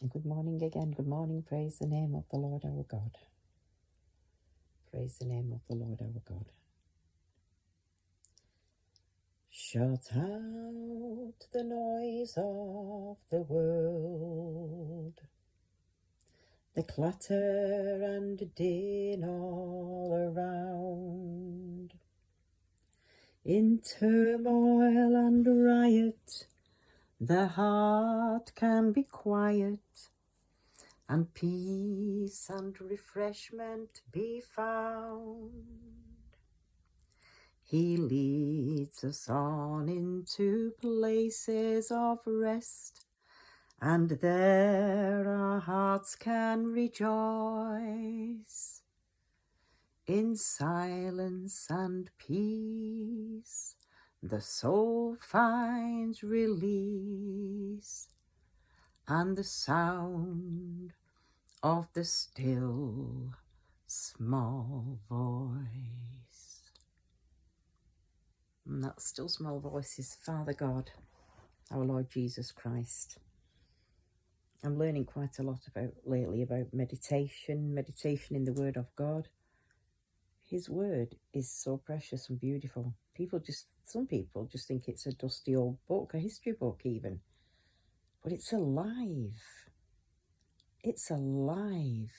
And good morning again. Good morning. Praise the name of the Lord our God. Praise the name of the Lord our God. Shut out the noise of the world, the clatter and din all around. In turmoil and riot, the heart can be quiet, and peace and refreshment be found. He leads us on into places of rest, and there our hearts can rejoice. In silence and peace, the soul finds release, and the sound of the still small voice. And that still small voice is Father God, our Lord Jesus Christ. I'm learning quite a lot lately about meditation in the Word of God. His Word is so precious and beautiful. Some people just think it's a dusty old book, a history book even. But it's alive. It's alive.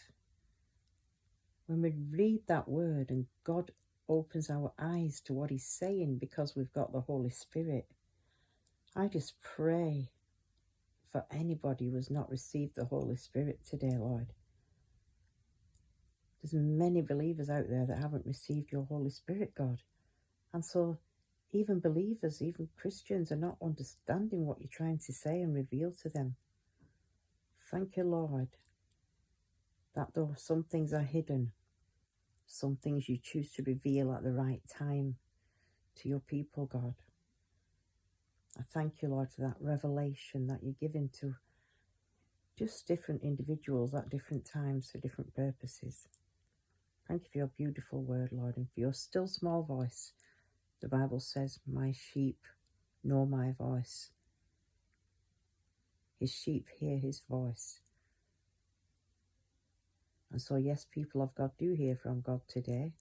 When we read that Word and God opens our eyes to what He's saying because we've got the Holy Spirit, I just pray for anybody who has not received the Holy Spirit today, Lord. There's many believers out there that haven't received your Holy Spirit, God. And so even believers, even Christians are not understanding what you're trying to say and reveal to them. Thank you, Lord, that though some things are hidden, some things you choose to reveal at the right time to your people, God. I thank you, Lord, for that revelation that you're giving to just different individuals at different times for different purposes. Thank you for your beautiful word, Lord, and for your still small voice. The Bible says, my sheep know my voice. His sheep hear his voice. And so, yes, people of God do hear from God today.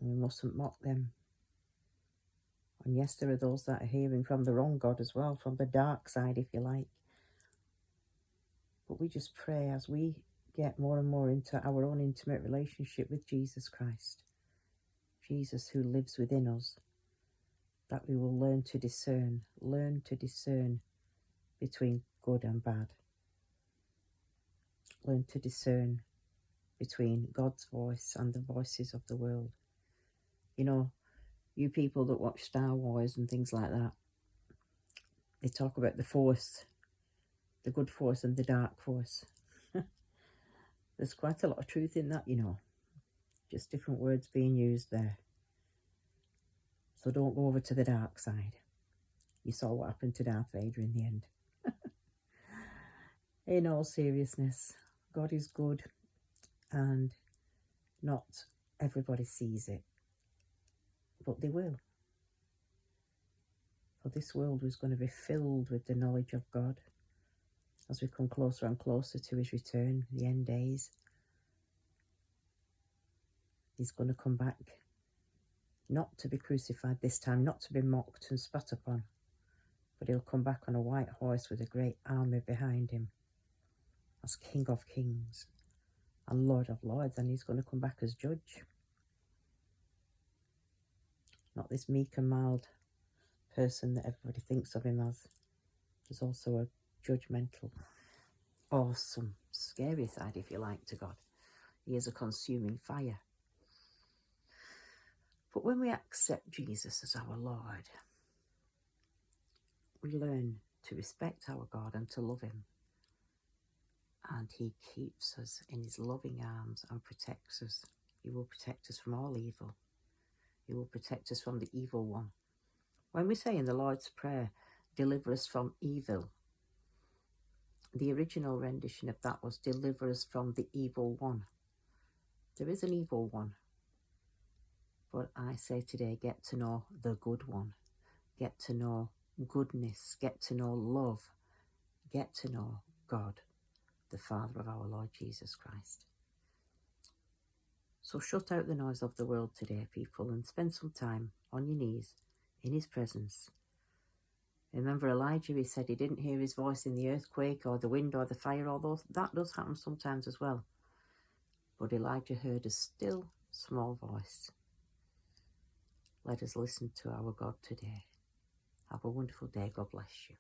And we mustn't mock them. And yes, there are those that are hearing from the wrong God as well, from the dark side, if you like. But we just pray as we get more and more into our own intimate relationship with Jesus Christ, Jesus who lives within us, that we will learn to discern between good and bad. Learn to discern between God's voice and the voices of the world. You know, you people that watch Star Wars and things like that, they talk about the force, the good force and the dark force. There's quite a lot of truth in that, you know. Just different words being used there. So don't go over to the dark side. You saw what happened to Darth Vader in the end. In all seriousness, God is good, and not everybody sees it, but they will. For this world was going to be filled with the knowledge of God as we come closer and closer to his return, the end days. He's going to come back, not to be crucified this time, not to be mocked and spat upon, but he'll come back on a white horse with a great army behind him as King of Kings and Lord of Lords, and he's going to come back as judge. Not this meek and mild person that everybody thinks of him as. There's also a judgmental, awesome, scary side, if you like, to God. He is a consuming fire. But when we accept Jesus as our Lord, we learn to respect our God and to love him. And he keeps us in his loving arms and protects us. He will protect us from all evil. He will protect us from the evil one. When we say in the Lord's Prayer, deliver us from evil, the original rendition of that was deliver us from the evil one. There is an evil one. But I say today, get to know the good one. Get to know goodness. Get to know love. get to know God, the Father of our Lord Jesus Christ. So shut out the noise of the world today, people, and spend some time on your knees in his presence. Remember Elijah, he said he didn't hear his voice in the earthquake or the wind or the fire, although that does happen sometimes as well. But Elijah heard a still, small voice. Let us listen to our God today. Have a wonderful day. God bless you.